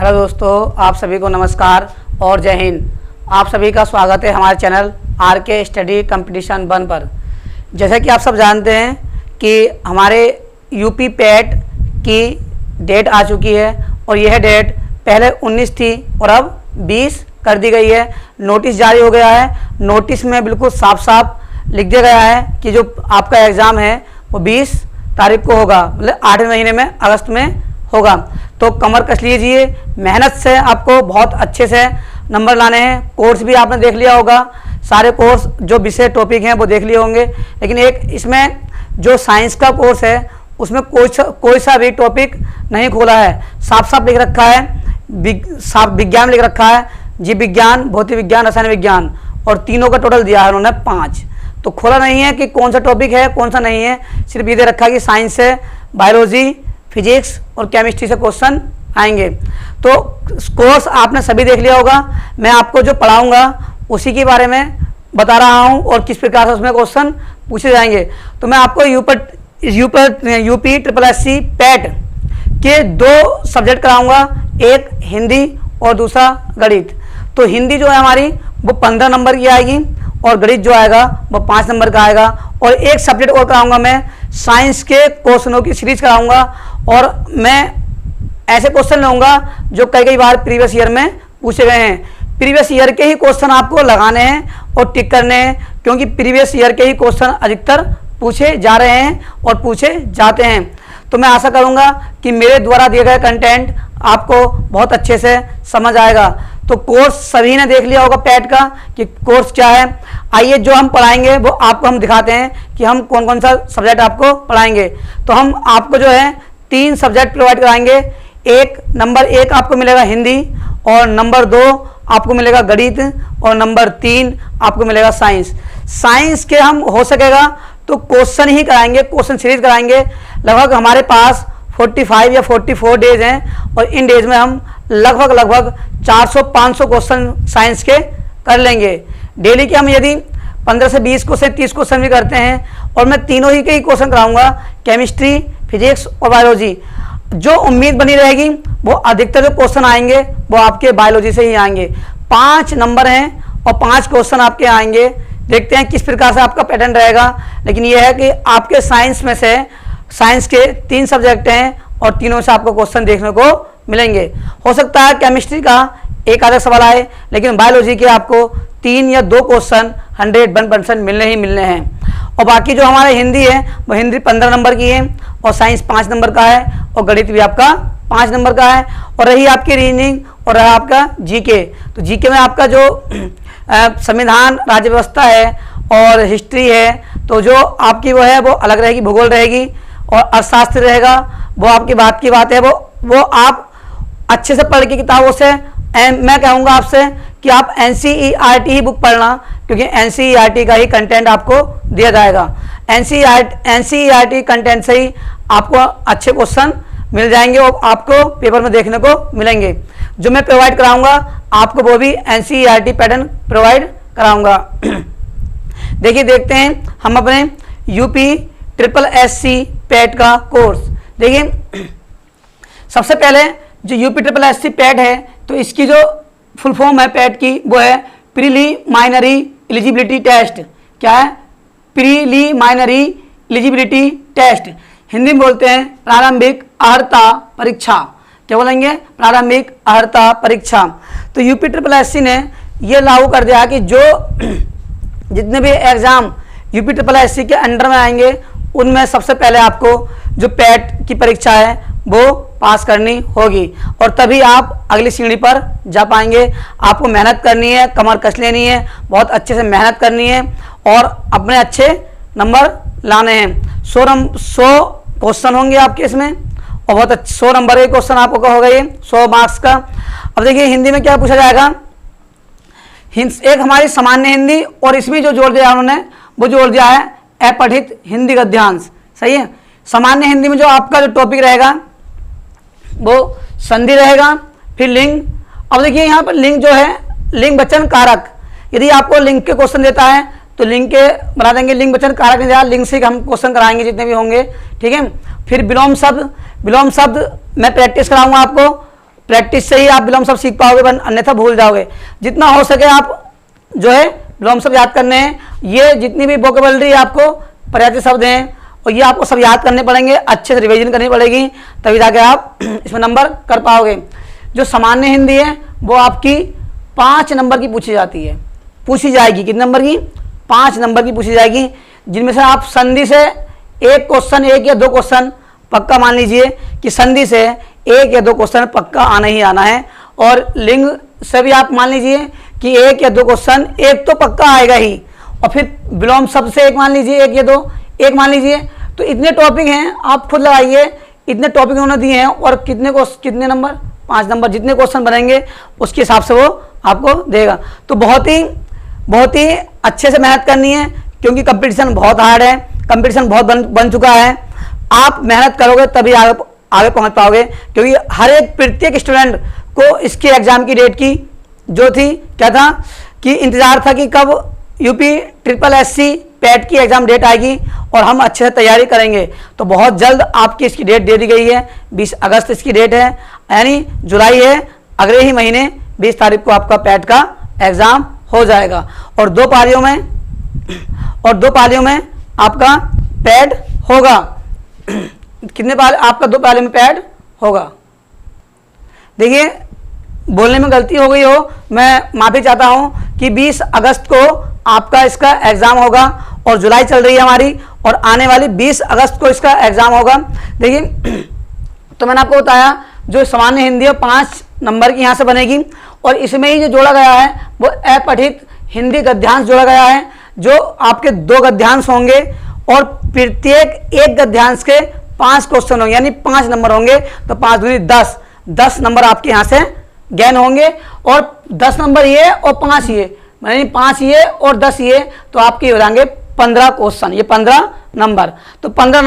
Hello दोस्तों, आप सभी को नमस्कार और जय हिंद। आप सभी का स्वागत है हमारे चैनल आरके स्टडी कंपटीशन 1 पर। जैसा कि आप सब जानते हैं कि हमारे यूपी पैट की डेट आ चुकी है और यह डेट पहले 19 थी और अब 20 कर दी गई है। नोटिस जारी हो गया है। नोटिस में बिल्कुल साफ साफ लिख दिया गया है कि जो आपका एग्ज़ाम है वो 20 तारीख को होगा, मतलब 8वें महीने में अगस्त में होगा। तो कमर कस लीजिए, मेहनत से आपको बहुत अच्छे से नंबर लाने हैं। कोर्स भी आपने देख लिया होगा, सारे कोर्स जो विषय टॉपिक हैं वो देख लिए होंगे, लेकिन एक इसमें जो साइंस का कोर्स है उसमें कोई सा भी टॉपिक नहीं खोला है। साफ साफ लिख रखा है, साफ विज्ञान लिख रखा है, जीव विज्ञान, भौतिक विज्ञान, रसायन विज्ञान, और तीनों का टोटल दिया है उन्होंने 5। तो खोला नहीं है कि कौन सा टॉपिक है कौन सा नहीं है, सिर्फ ये दे रखा है कि साइंस से बायोलॉजी, फिजिक्स और केमिस्ट्री से क्वेश्चन आएंगे। तो कोर्स आपने सभी देख लिया होगा। मैं आपको जो पढ़ाऊंगा उसी के बारे में बता रहा हूं और किस प्रकार से उसमें क्वेश्चन पूछे जाएंगे। तो मैं आपको यूपी ट्रिपल एससी पैट के 2 सब्जेक्ट कराऊंगा, एक हिंदी और दूसरा गणित। तो हिंदी जो है हमारी वो 15 नंबर की आएगी और गणित जो आएगा वो 5 नंबर का आएगा। और एक सब्जेक्ट और कराऊंगा, मैं साइंस के क्वेश्चनों की सीरीज कराऊंगा और मैं ऐसे क्वेश्चन लूँगा जो कई बार प्रीवियस ईयर में पूछे गए हैं। प्रीवियस ईयर के ही क्वेश्चन आपको लगाने हैं और टिक करने हैं, क्योंकि प्रीवियस ईयर के ही क्वेश्चन अधिकतर पूछे जा रहे हैं और पूछे जाते हैं। तो मैं आशा करूँगा कि मेरे द्वारा दिए गए कंटेंट आपको बहुत अच्छे से समझ आएगा। तो कोर्स सभी ने देख लिया होगा पैट का कि कोर्स क्या है। आइए जो हम पढ़ाएंगे वो आपको हम दिखाते हैं कि हम कौन कौन सा सब्जेक्ट आपको पढ़ाएंगे। तो हम आपको जो है 3 सब्जेक्ट प्रोवाइड कराएंगे। नंबर 1 आपको मिलेगा हिंदी, और नंबर 2 आपको मिलेगा गणित, और नंबर 3 आपको मिलेगा साइंस। साइंस के हम हो सकेगा तो क्वेश्चन ही कराएंगे, क्वेश्चन सीरीज कराएंगे। लगभग हमारे पास 45 या 44 डेज हैं और इन डेज में हम लगभग 400-500 क्वेश्चन साइंस के कर लेंगे। डेली के हम यदि 15 से 20 क्वेश्चन 30 क्वेश्चन भी करते हैं, और मैं तीनों ही के ही क्वेश्चन कराऊंगा, केमिस्ट्री, फिजिक्स और बायोलॉजी। जो उम्मीद बनी रहेगी वो अधिकतर जो क्वेश्चन आएंगे वो आपके बायोलॉजी से ही आएंगे। 5 नंबर हैं और 5 क्वेश्चन आपके आएंगे। देखते हैं किस प्रकार से आपका पैटर्न रहेगा। लेकिन यह है कि आपके साइंस में से साइंस के 3 सब्जेक्ट हैं और तीनों से आपको क्वेश्चन देखने को मिलेंगे। हो सकता है केमिस्ट्री का एक आधा सवाल आए, लेकिन बायोलॉजी के आपको 3 या 2 क्वेश्चन 101% मिलने ही मिलने हैं। और बाकी जो हमारा हिंदी है वो हिंदी 15 नंबर की है, और साइंस 5 नंबर का है, और गणित भी आपका 5 नंबर का है। और रही आपकी रीजनिंग और रहा आपका जीके। तो जीके में आपका जो संविधान, राज्य व्यवस्था है और हिस्ट्री है, तो जो आपकी वो है वो अलग रहेगी, भूगोल रहेगी, और अर्थशास्त्र रहेगा। वो आपकी बात की बात है, वो आप अच्छे से पढ़ के किताबों से, मैं कहूँगा आपसे कि आप NCERT ही बुक पढ़ना, क्योंकि NCERT का ही कंटेंट आपको दिया जाएगा। NCERT कंटेंट से ही आपको अच्छे क्वेश्चन मिल जाएंगे और आपको पेपर में देखने को मिलेंगे। जो मैं प्रोवाइड कराऊंगा आपको वो भी NCERT पैटर्न प्रोवाइड कराऊंगा। देखिए, देखते हैं हम अपने यूपी ट्रिपल एससी पैट का कोर्स। देखिए, सबसे पहले जो यूपी ट्रिपल एससी पैट है, तो इसकी जो फुल फॉर्म है पैट की वो है प्रीलिमिनरी एलिजिबिलिटी टेस्ट। क्या है? Preliminary eligibility test. हिंदी में बोलते हैं प्रारंभिक अर्हता परीक्षा। क्या बोलेंगे? प्रारंभिक अर्हता परीक्षा। तो यूपी ट्रिपल एससी ने ये लागू कर दिया कि जो जितने भी एग्जाम यूपी ट्रिपल एससी के अंडर में आएंगे उनमें सबसे पहले आपको जो पैट की परीक्षा है वो पास करनी होगी, और तभी आप अगली सीढ़ी पर जा पाएंगे। आपको मेहनत करनी है, कमर कस लेनी है, बहुत अच्छे से मेहनत करनी है और अपने अच्छे नंबर लाने हैं। 100 क्वेश्चन होंगे आपके इसमें, और बहुत अच्छे 100 नंबर के क्वेश्चन आपको होगा, ये 100 मार्क्स का। अब देखिए हिंदी में क्या पूछा जाएगा। एक हमारी सामान्य हिंदी, और इसमें जो जोड़ दिया उन्होंने वो जोड़ दिया है अपठित हिंदी गद्यांश। सही है। सामान्य हिंदी में जो आपका जो टॉपिक रहेगा वो संधि रहेगा, फिर लिंग। अब देखिए यहाँ पर लिंग जो है, लिंग वचन कारक। यदि आपको लिंग के क्वेश्चन देता है तो लिंग के बना देंगे, लिंग वचन कारक नहीं दिया, लिंग से हम क्वेश्चन कराएंगे जितने भी होंगे। ठीक है। फिर विलोम शब्द, विलोम शब्द मैं प्रैक्टिस कराऊंगा आपको, प्रैक्टिस से ही आप विलोम शब्द सीख पाओगे, अन्यथा भूल जाओगे। जितना हो सके आप जो है विलोम शब्द याद करने हैं। ये जितनी भी वोकेबलरी आपको पर्यायवाची शब्द हैं और ये आपको सब याद करने पड़ेंगे, अच्छे से रिवीजन करनी पड़ेगी, तभी जाके आप इसमें नंबर कर पाओगे। जो सामान्य हिंदी है वो आपकी 5 नंबर की पूछी जाएगी। कितने नंबर की? 5 नंबर की पूछी जाएगी, जिनमें से आप संधि से एक क्वेश्चन, 1 या 2 क्वेश्चन पक्का मान लीजिए कि संधि से 1 या 2 क्वेश्चन पक्का आना ही आना है। और लिंग से भी आप मान लीजिए कि 1 या 2 क्वेश्चन, एक तो पक्का आएगा ही, और फिर विलोम शब्द से 1 मान लीजिए, 1 या 2, 1 मान लीजिए। तो इतने टॉपिक हैं, आप खुद लगाइए, इतने टॉपिक उन्होंने दिए हैं और कितने नंबर? 5 नंबर। जितने क्वेश्चन बनेंगे उसके हिसाब से वो आपको देगा। तो बहुत ही अच्छे से मेहनत करनी है, क्योंकि कंपटीशन बहुत हार्ड है, कंपटीशन बहुत बन चुका है। आप मेहनत करोगे तभी आगे पहुंच पाओगे, क्योंकि हर एक प्रत्येक स्टूडेंट को इसके एग्जाम की डेट की जो थी, क्या था कि इंतजार था कि कब यूपी SSSC पैट की एग्जाम डेट आएगी और हम अच्छे से तैयारी करेंगे। तो बहुत जल्द आपकी इसकी डेट दे दी गई है, 20 अगस्त इसकी डेट है, यानी जुलाई है, अगले ही महीने 20 तारीख को आपका पैट का एग्जाम हो जाएगा। और 2 पालियों में आपका पैड होगा। कितने पाले आपका? 2 पाले में पैड होगा। देखिए, बोलने में गलती हो गई हो, मैं माफी चाहता हूं कि 20 अगस्त को आपका इसका एग्जाम होगा और जुलाई चल रही है हमारी, और आने वाली 20 अगस्त को इसका एग्जाम होगा। देखिए, तो मैंने आपको बताया जो सामान्य हिंदी है 5 नंबर की यहाँ से बनेगी, और इसमें ही जो जोड़ा गया है वो अपठित हिंदी गद्यांश जोड़ा गया है, जो आपके 2 गद्यांश होंगे और प्रत्येक एक गद्यांश के 5 क्वेश्चन होंगे, यानी 5 नंबर होंगे। तो 5 दूनी 10 नंबर आपके यहाँ से गेन होंगे, और 10 नंबर ये और 5 ये, यानी 5 ये और 10 ये, तो आपके हो जाएंगे 15 क्वेश्चन, ये 15 नंबर। तो 15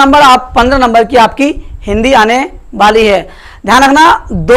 नंबर की आपकी हिंदी आने वाली है। ध्यान रखना, 2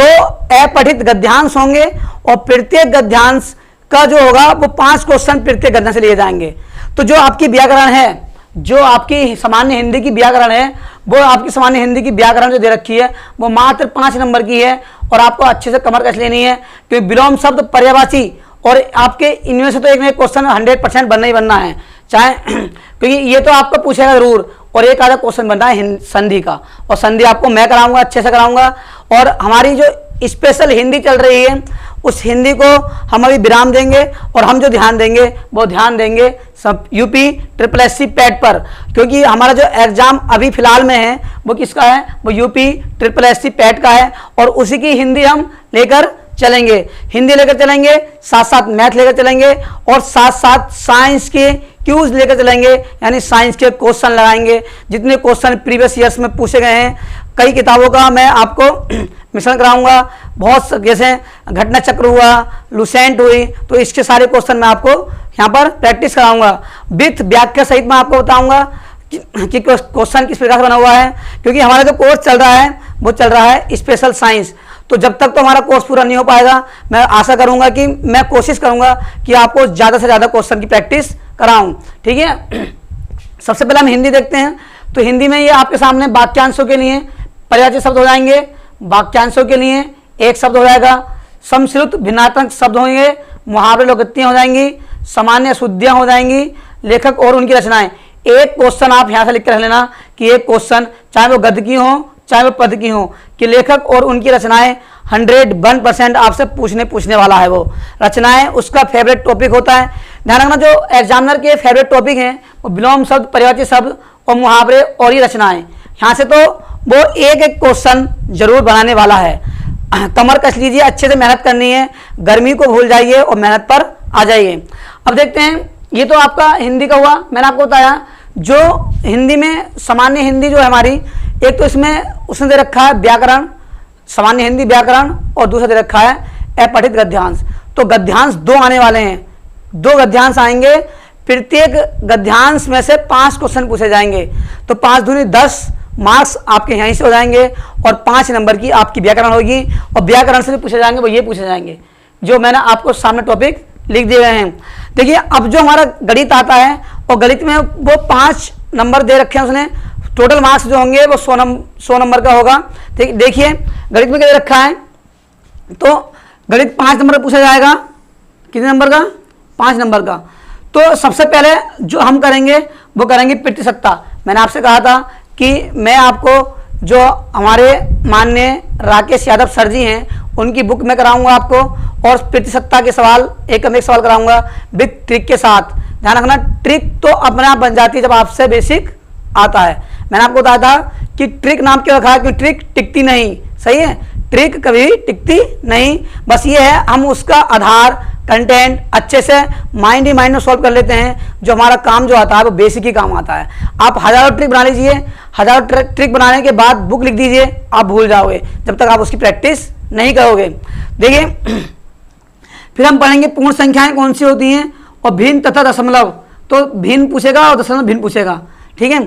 अपठित गद्यांश होंगे और प्रत्येक गद्यांश का जो होगा वो 5 क्वेश्चन प्रत्येक गद्यांश से लिए जाएंगे। तो जो आपकी व्याकरण है, जो आपकी सामान्य हिंदी की व्याकरण है, वो आपकी सामान्य हिंदी की व्याकरण जो दे रखी है वो मात्र 5 नंबर की है, और आपको अच्छे से कमर कस लेनी है, क्योंकि विलोम शब्द, पर्यायवाची, और आपके इनमें से तो एक क्वेश्चन 100% बनना ही बनना है, चाहे क्योंकि ये तो आपको पूछेगा जरूर, और एक आधा क्वेश्चन बनना है संधि का, और संधि आपको मैं कराऊंगा, अच्छे से कराऊंगा। और हमारी जो स्पेशल हिंदी चल रही है उस हिंदी को हम अभी विराम देंगे, और हम जो ध्यान देंगे वो ध्यान देंगे सब यूपी SSSC पैट पर, क्योंकि हमारा जो एग्जाम अभी फिलहाल में है वो किसका है? वो यूपी SSSC पैट का है, और उसी की हिंदी हम लेकर चलेंगे। हिंदी लेकर चलेंगे, साथ साथ मैथ लेकर चलेंगे, और साथ साथ साइंस के क्यूज लेकर चलेंगे, यानी साइंस के क्वेश्चन लगाएंगे। जितने क्वेश्चन प्रीवियस ईयर्स में पूछे गए हैं, कई किताबों का मैं आपको मिश्रण कराऊंगा, बहुत जैसे घटना चक्र हुआ, लुसेंट हुई, तो इसके सारे क्वेश्चन मैं आपको यहाँ पर प्रैक्टिस कराऊंगा। विथ व्याख्या सहित मैं आपको बताऊंगा कि क्वेश्चन किस प्रकार से बना हुआ है, क्योंकि हमारा जो कोर्स चल रहा है वो चल रहा है स्पेशल साइंस। तो जब तक तो हमारा कोर्स पूरा नहीं हो पाएगा, मैं आशा करूंगा कि मैं कोशिश करूंगा कि आपको ज़्यादा से ज़्यादा क्वेश्चन की प्रैक्टिस कराऊं, ठीक है। सबसे पहले हम हिंदी देखते हैं। तो हिंदी में ये आपके सामने वाक्यांशों के लिए पर्यायवाची शब्द हो जाएंगे, वाक्यांशों के लिए एक शब्द हो जाएगा, समश्रुत भिन्नात्मक शब्द होंगे, मुहावरे लोकोक्तियाँ हो जाएंगी, सामान्य शुद्धियाँ हो जाएंगी, लेखक और उनकी रचनाएं। एक क्वेश्चन आप यहाँ से लिख कर रख लेना कि एक क्वेश्चन, चाहे वो गद्य की हो चाहे वो पद की हो, कि लेखक और उनकी रचनाएं 101% आपसे पूछने वाला है। वो रचनाएं उसका फेवरेट टॉपिक होता है। ध्यान रखना, जो एग्जामिनर के फेवरेट टॉपिक हैं वो विलोम शब्द, पर्यायवाची शब्द और मुहावरे और ये रचनाएं। यहाँ से तो वो एक क्वेश्चन जरूर बनाने वाला है। कमर कस लीजिए, अच्छे से मेहनत करनी है, गर्मी को भूल जाइए और मेहनत पर आ जाइए। अब देखते हैं, ये तो आपका हिंदी का हुआ। मैंने आपको बताया जो हिंदी में सामान्य हिंदी जो है हमारी, एक तो इसमें उसने दे रखा है व्याकरण, सामान्य हिंदी व्याकरण, और दूसरा दे रखा है अपठित गद्यांश। तो गद्यांश 2 आने वाले हैं, 2 गद्यांश आएंगे, प्रत्येक गद्यांश में से 5 क्वेश्चन पूछे जाएंगे। तो 5 दूनी 10 मार्क्स आपके यहीं से हो जाएंगे, और 5 नंबर की आपकी व्याकरण होगी, और व्याकरण से भी पूछे जाएंगे, वो ये पूछे जाएंगे जो मैंने आपको सामने टॉपिक लिख दिए गए हैं। देखिए, अब जो हमारा गणित आता है, और गणित में वो 5 नंबर दे रखे हैं उसने, टोटल मार्क्स जो होंगे वो 100 नंबर का होगा। देखिए, गणित में क्या दे रखा है, तो गणित 5 नंबर का पूछा जाएगा। कितने नंबर का? 5 नंबर का। तो सबसे पहले जो हम करेंगे वो करेंगे प्रतिशतता। मैंने आपसे कहा था कि मैं आपको जो हमारे माननीय राकेश यादव सर जी हैं उनकी बुक में कराऊंगा आपको, और प्रतिशतता के सवाल एक सवाल कराऊंगा विद ट्रिक के साथ। ध्यान रखना, ट्रिक तो अपने आप बन जाती है जब आपसे बेसिक आता है। मैंने आपको बताया था कि ट्रिक नाम क्यों रखा है, क्योंकि ट्रिक टिकती नहीं। सही है, ट्रिक कभी टिकती नहीं। बस ये है हम उसका आधार कंटेंट अच्छे से माइंड ही माइंड में सॉल्व कर लेते हैं। जो हमारा काम जो आता है वो बेसिक ही काम आता है। आप हजारों ट्रिक बना लीजिए, हजारों ट्रिक बनाने के बाद बुक लिख दीजिए, आप भूल जाओगे जब तक आप उसकी प्रैक्टिस नहीं करोगे। देखिए फिर हम पढ़ेंगे पूर्ण संख्याएं कौन सी होती हैं और भिन्न तथा दशमलव। तो भिन्न पूछेगा और दशमलव भिन्न पूछेगा। ठीक है,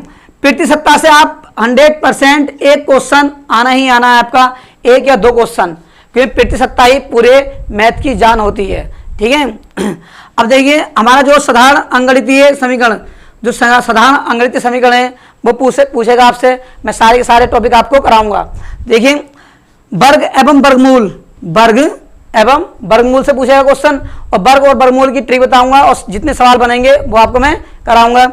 प्रतिशतता से आप 100% एक क्वेश्चन आना ही आना है आपका, 1 या 2 क्वेश्चन, क्योंकि प्रतिशतता ही पूरे मैथ की जान होती है। ठीक है, अब देखिए हमारा जो साधारण अंकगणितीय समीकरण, जो साधारण अंकगणितीय समीकरण है वो पूछेगा आपसे। मैं सारे के सारे टॉपिक आपको कराऊंगा। देखिए वर्ग एवं वर्गमूल, वर्ग एवं वर्गमूल से पूछेगा क्वेश्चन, और वर्ग और वर्गमूल की ट्रिक बताऊंगा, और जितने सवाल बनेंगे वो आपको मैं कराऊंगा।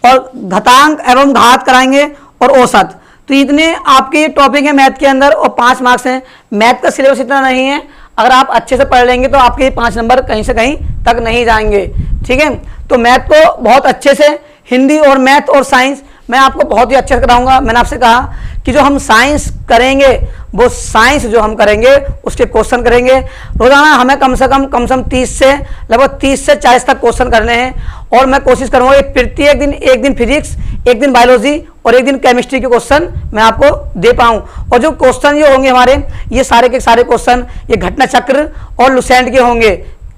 और घातांक एवं घात कराएंगे और औसत। तो इतने आपके टॉपिक है मैथ के अंदर, और 5 मार्क्स हैं। मैथ का सिलेबस इतना नहीं है, अगर आप अच्छे से पढ़ लेंगे तो आपके 5 नंबर कहीं से कहीं तक नहीं जाएंगे। ठीक है, तो मैथ को बहुत अच्छे से, हिंदी और मैथ और साइंस मैं आपको बहुत ही अच्छे से कराऊंगा। मैंने आपसे कहा कि जो हम साइंस करेंगे वो साइंस जो हम करेंगे उसके क्वेश्चन करेंगे रोजाना। हमें कम से कम 30 से लगभग 30 से 40 तक क्वेश्चन करने हैं, और मैं कोशिश करूंगा प्रत्येक दिन, एक दिन फिजिक्स, एक दिन बायोलॉजी और एक दिन केमिस्ट्री के क्वेश्चन मैं आपको दे पाऊं। और जो क्वेश्चन ये होंगे हमारे, ये सारे के सारे क्वेश्चन ये घटना चक्र और लुसेंट के होंगे,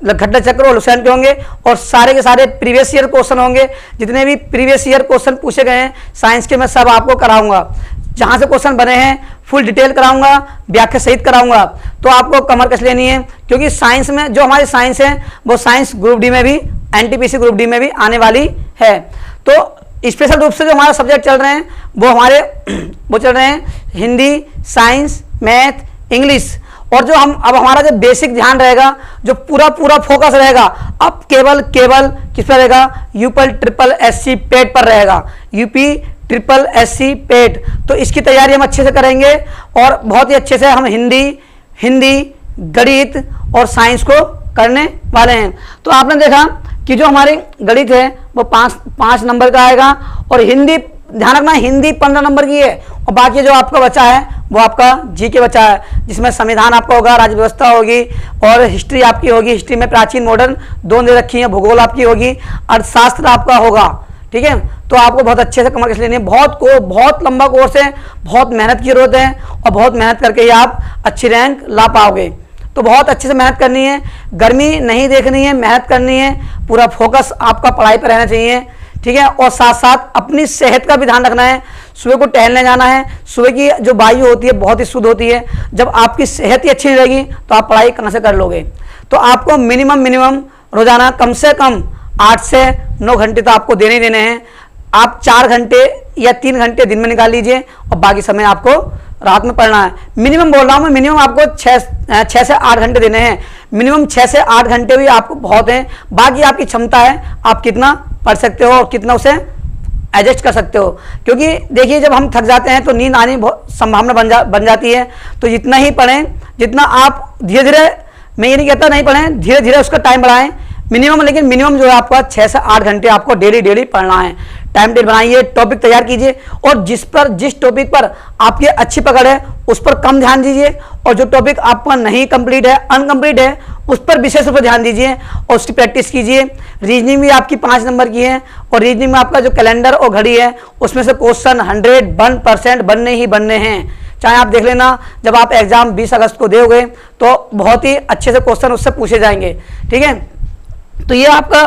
घटना चक्र और लुसेंट के होंगे, और सारे के सारे प्रीवियस ईयर क्वेश्चन होंगे। जितने भी प्रीवियस ईयर क्वेश्चन पूछे गए हैं साइंस के, मैं सब आपको कराऊंगा। जहां से क्वेश्चन बने हैं फुल डिटेल कराऊंगा, व्याख्या सहित कराऊंगा। तो आपको कमर कस लेनी है, क्योंकि साइंस में जो हमारी साइंस है वो साइंस ग्रुप डी में भी, एनटीपीसी ग्रुप डी में भी आने वाली है। तो स्पेशल रूप से जो हमारा सब्जेक्ट चल रहे हैं वो चल रहे हैं हिंदी, साइंस, मैथ, इंग्लिश। और जो हम अब हमारा जो बेसिक ध्यान रहेगा, जो पूरा फोकस रहेगा, अब केवल किस पर रहेगा? यूपी ट्रिपल एससी पेट पर रहेगा, यूपी ट्रिपल एससी पेट। तो इसकी तैयारी हम अच्छे से करेंगे, और बहुत ही अच्छे से हम हिंदी, गणित और साइंस को करने वाले हैं। तो आपने देखा कि जो हमारी गणित है वो 5 नंबर का आएगा, और हिंदी ध्यान रखना हिंदी 15 नंबर की है, और बाकी जो आपका बचा है वो आपका जी के बचा है, जिसमें संविधान आपका होगा, राज्य व्यवस्था होगी, और हिस्ट्री आपकी होगी। हिस्ट्री में प्राचीन मॉडर्न 2 दे रखी है, भूगोल आपकी होगी, अर्थशास्त्र आपका होगा। ठीक है, तो आपको बहुत अच्छे से कमर कस लेनी है। बहुत लंबा कोर्स है, बहुत मेहनत की जरूरत है, और बहुत मेहनत करके ही आप अच्छी रैंक ला पाओगे। तो बहुत अच्छे से मेहनत करनी है, गर्मी नहीं देखनी है, मेहनत करनी है, पूरा फोकस आपका पढ़ाई पर रहना चाहिए। ठीक है, और साथ साथ अपनी सेहत का भी ध्यान रखना है। सुबह को टहलने जाना है। सुबह की जो वायु होती है बहुत ही शुद्ध होती है। जब आपकी सेहत ही अच्छी नहीं रहेगी तो आप पढ़ाई कहाँ से कर लोगे? तो आपको मिनिमम रोजाना कम से कम 8 से 9 घंटे तो आपको देने ही देने हैं। आप 4 घंटे या 3 घंटे दिन में निकाल लीजिए, और बाकी समय आपको रात में पढ़ना है। मिनिमम बोल रहा हूँ मैं, मिनिमम आपको 6 से 8 घंटे देने हैं। मिनिमम 6 से 8 घंटे भी आपको बहुत हैं। बाकी आपकी क्षमता है, आप कितना पढ़ सकते हो और कितना उसे एडजस्ट कर सकते हो। क्योंकि देखिए जब हम थक जाते हैं तो नींद आने बहुत संभावना बन जाती है। तो जितना ही पढ़ें, जितना आप धीरे धीरे, मैं ये नहीं कहता नहीं पढ़ें, धीरे धीरे उसका टाइम बढ़ाएं मिनिमम, लेकिन मिनिमम जो है आपका 6 से 8 घंटे आपको डेली पढ़ना है। टाइम टेबल बनाइए, टॉपिक तैयार कीजिए, और जिस टॉपिक पर आपकी अच्छी पकड़ है उस पर कम ध्यान दीजिए, और जो टॉपिक आपका नहीं कंप्लीट है, अनकम्प्लीट है, उस पर विशेष रूप से ध्यान दीजिए और उसकी प्रैक्टिस कीजिए। रीजनिंग भी आपकी 5 नंबर की है, और रीजनिंग में आपका जो कैलेंडर और घड़ी है उसमें से क्वेश्चन 101% बनने ही बनने हैं। चाहे आप देख लेना, जब आप एग्जाम 20 अगस्त को दोगे तो बहुत ही अच्छे से क्वेश्चन उससे पूछे जाएंगे। ठीक है, तो ये आपका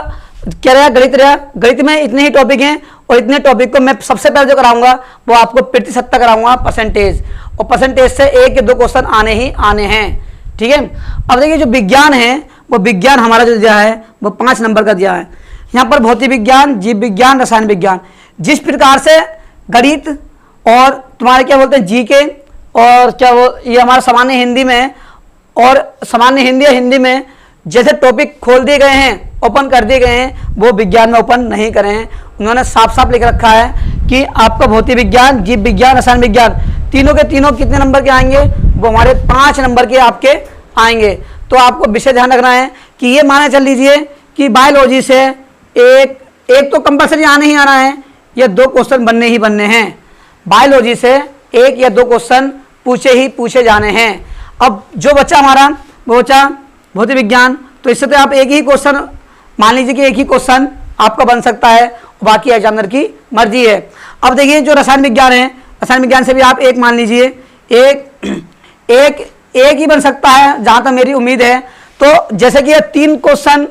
क्या रहा? गणित रहा। गणित में इतने ही टॉपिक हैं, और इतने टॉपिक को मैं सबसे पहले जो कराऊंगा वो आपको प्रतिशतता कराऊंगा, परसेंटेज, और परसेंटेज से 1 या 2 क्वेश्चन आने ही आने हैं। ठीक है, अब देखिए जो विज्ञान है वो विज्ञान हमारा जो दिया है वो 5 नंबर का दिया है। यहाँ पर भौतिक विज्ञान, जीव विज्ञान, रसायन विज्ञान, जिस प्रकार से गणित और तुम्हारे क्या बोलते हैं जीके, और क्या वो ये हमारा सामान्य हिंदी में और सामान्य हिंदी या हिंदी में जैसे टॉपिक खोल दिए गए हैं, ओपन कर दिए गए हैं, वो विज्ञान में ओपन नहीं करे हैं। उन्होंने साफ साफ लिख रखा है कि आपका भौतिक विज्ञान, जीव विज्ञान, रसायन विज्ञान तीनों के तीनों कितने नंबर के आएंगे, वो हमारे 5 नंबर के आपके आएंगे। तो आपको विषय ध्यान रखना है कि ये माने चल लीजिए कि बायोलॉजी से एक तो कंपल्सरी आने ही आना है, ये 2 क्वेश्चन बनने ही बनने हैं। बायोलॉजी से 1 या 2 क्वेश्चन पूछे जाने हैं। अब जो बच्चा हमारा वो बच्चा भौतिक विज्ञान, तो इससे तो आप एक ही क्वेश्चन मान लीजिए कि एक ही क्वेश्चन आपका बन सकता है, बाकी एग्जामिनर की मर्जी है। अब देखिए जो रसायन विज्ञान है, रसायन विज्ञान से भी आप एक मान लीजिए, एक ही बन सकता है जहां तक मेरी उम्मीद है। तो जैसे कि ये 3 क्वेश्चन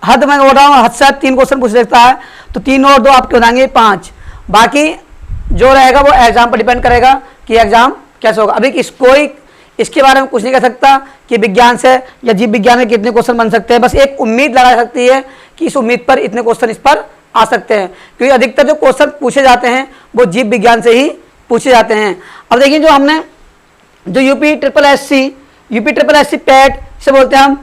हद में बोल रहा हूँ, हद से 3 क्वेश्चन पूछ सकता है, तो 3 और 2 आपके हो जाएंगे 5। बाकी जो रहेगा वो एग्जाम पर डिपेंड करेगा कि एग्जाम कैसे होगा। अभी कोई इसके बारे में कुछ नहीं कह सकता कि विज्ञान से या जीव विज्ञान में कितने क्वेश्चन बन सकते हैं, बस एक उम्मीद लगा सकती है कि इस उम्मीद पर इतने क्वेश्चन इस पर आ सकते हैं, क्योंकि अधिकतर जो क्वेश्चन पूछे जाते हैं वो जीव विज्ञान से ही पूछे जाते हैं। अब देखिए जो हमने जो UP triple S C PET से बोलते हैं हम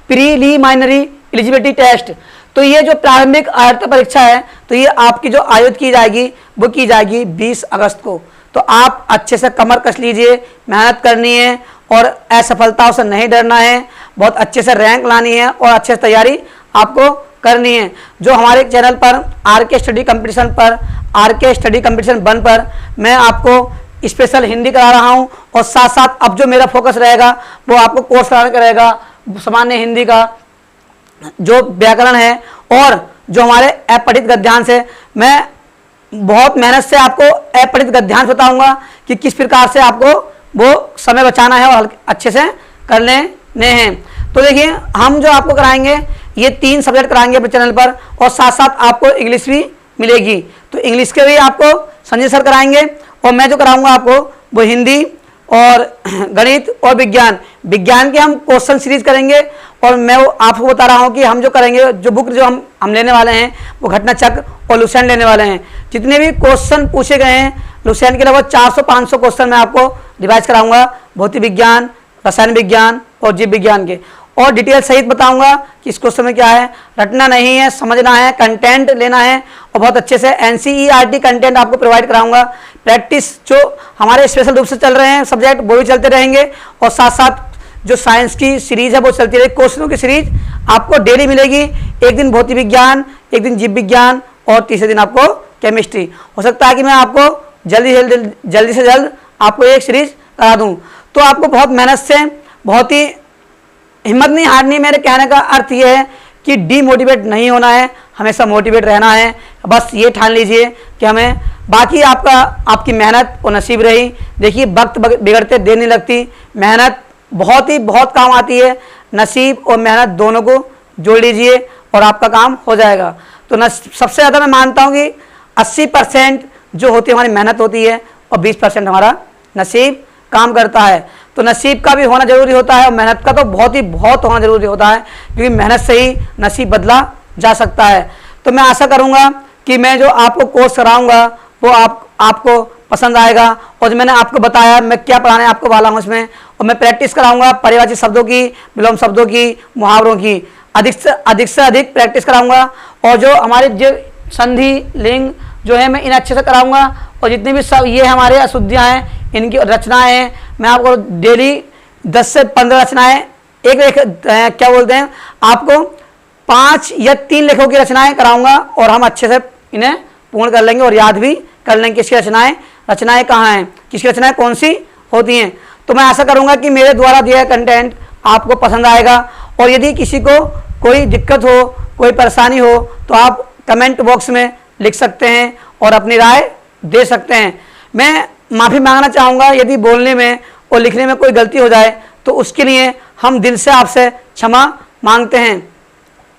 प्रीलिमिनरी एलिजिबिलिटी टेस्ट, तो ये जो प्रारंभिक अर्हता परीक्षा है, तो ये आपकी जो आयोजित की जाएगी वो की जाएगी 20 अगस्त को। तो आप अच्छे से कमर कस लीजिए, मेहनत करनी है और असफलताओं से नहीं डरना है, बहुत अच्छे से रैंक लानी है और अच्छे से तैयारी आपको करनी है। जो हमारे चैनल पर आरके स्टडी कंपटीशन पर, आरके स्टडी कंपटीशन 1 पर मैं आपको स्पेशल हिंदी करा रहा हूं, और साथ साथ अब जो मेरा फोकस रहेगा वो आपको कोर्स कराने का रहेगा सामान्य हिंदी का जो व्याकरण है, और जो हमारे अपठित गद्यांश है। मैं बहुत मेहनत से आपको अपठित गद्यांश बताऊंगा कि किस प्रकार से आपको वो समय बचाना है और अच्छे से कर लेने हैं। तो देखिए हम जो आपको कराएंगे ये 3 सब्जेक्ट कराएंगे अपने चैनल पर, और साथ साथ आपको इंग्लिश भी मिलेगी। तो इंग्लिश के भी आपको संजय सर कराएंगे, और मैं जो कराऊंगा आपको वो हिंदी और गणित और विज्ञान के हम क्वेश्चन सीरीज करेंगे। और मैं आपको बता रहा हूँ कि हम जो करेंगे, जो बुक जो हम लेने वाले हैं वो घटना चक्र और लुसेंट लेने वाले हैं। जितने भी क्वेश्चन पूछे गए हैं लुसेंट के लगभग 400-500 क्वेश्चन मैं आपको रिवाइज कराऊंगा, भौतिक विज्ञान, रसायन विज्ञान और जीव विज्ञान के, और डिटेल सहित बताऊंगा कि इस क्वेश्चन में क्या है। रटना नहीं है, समझना है, कंटेंट लेना है, और बहुत अच्छे से NCERT कंटेंट आपको प्रोवाइड कराऊंगा। प्रैक्टिस जो हमारे स्पेशल रूप से चल रहे हैं सब्जेक्ट वो भी चलते रहेंगे, और साथ साथ जो साइंस की सीरीज है वो चलती रहेगी। क्वेश्चनों की सीरीज आपको डेली मिलेगी, एक दिन भौतिक विज्ञान, एक दिन जीव विज्ञान और तीसरे दिन आपको केमिस्ट्री। हो सकता है कि मैं आपको जल्दी से जल्द आपको एक सीरीज करा दूं। तो आपको बहुत मेहनत से, बहुत ही हिम्मत नहीं हारनी। मेरे कहने का अर्थ ये है कि डीमोटिवेट नहीं होना है, हमेशा मोटिवेट रहना है। बस ये ठान लीजिए कि हमें, बाकी आपकी मेहनत और नसीब रही। देखिए वक्त बिगड़ते देर नहीं लगती, मेहनत बहुत काम आती है। नसीब और मेहनत दोनों को जोड़ लीजिए और आपका काम हो जाएगा। तो सबसे ज़्यादा मैं मानता हूँ कि 80% जो होती है हमारी मेहनत होती है, और 20% हमारा नसीब काम करता है। तो नसीब का भी होना जरूरी होता है, और मेहनत का तो बहुत होना जरूरी होता है, क्योंकि मेहनत से ही नसीब बदला जा सकता है। तो मैं आशा करूँगा कि मैं जो आपको कोर्स कराऊँगा वो आपको पसंद आएगा, और जो मैंने आपको बताया मैं क्या पढ़ाने आपको वाला हूँ इसमें, और मैं प्रैक्टिस कराऊंगा परिभाषित शब्दों की, विलोम शब्दों की, मुहावरों की अधिक से अधिक प्रैक्टिस कराऊंगा। और जो हमारे जो संधि लिंग जो है मैं इन अच्छे से कराऊंगा, और जितनी भी सब ये हमारे अशुद्धियाँ हैं इनकी रचनाएँ हैं, मैं आपको डेली 10 से 15 रचनाएँ क्या बोलते हैं आपको 5 या 3 लेखों की रचनाएँ कराऊंगा, और हम अच्छे से इन्हें पूर्ण कर लेंगे और याद भी कर लेंगे किसकी रचनाएँ कहाँ हैं, किसकी रचनाएँ कौन सी होती हैं। तो मैं आशा करूंगा कि मेरे द्वारा दिया कंटेंट आपको पसंद आएगा, और यदि किसी को कोई दिक्कत हो, कोई परेशानी हो, तो आप कमेंट बॉक्स में लिख सकते हैं और अपनी राय दे सकते हैं। मैं माफ़ी मांगना चाहूँगा यदि बोलने में और लिखने में कोई गलती हो जाए, तो उसके लिए हम दिल से आपसे क्षमा मांगते हैं।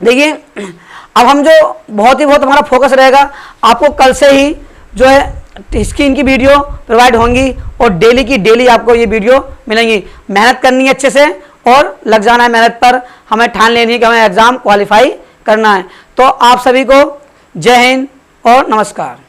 देखिए अब हम जो बहुत हमारा फोकस रहेगा, आपको कल से ही जो है स्क्रीन की वीडियो प्रोवाइड होंगी, और डेली की डेली आपको ये वीडियो मिलेंगी। मेहनत करनी है अच्छे से, और लग जाना है मेहनत पर, हमें ठान लेनी है कि हमें एग्ज़ाम क्वालिफाई करना है। तो आप सभी को जय हिंद और नमस्कार।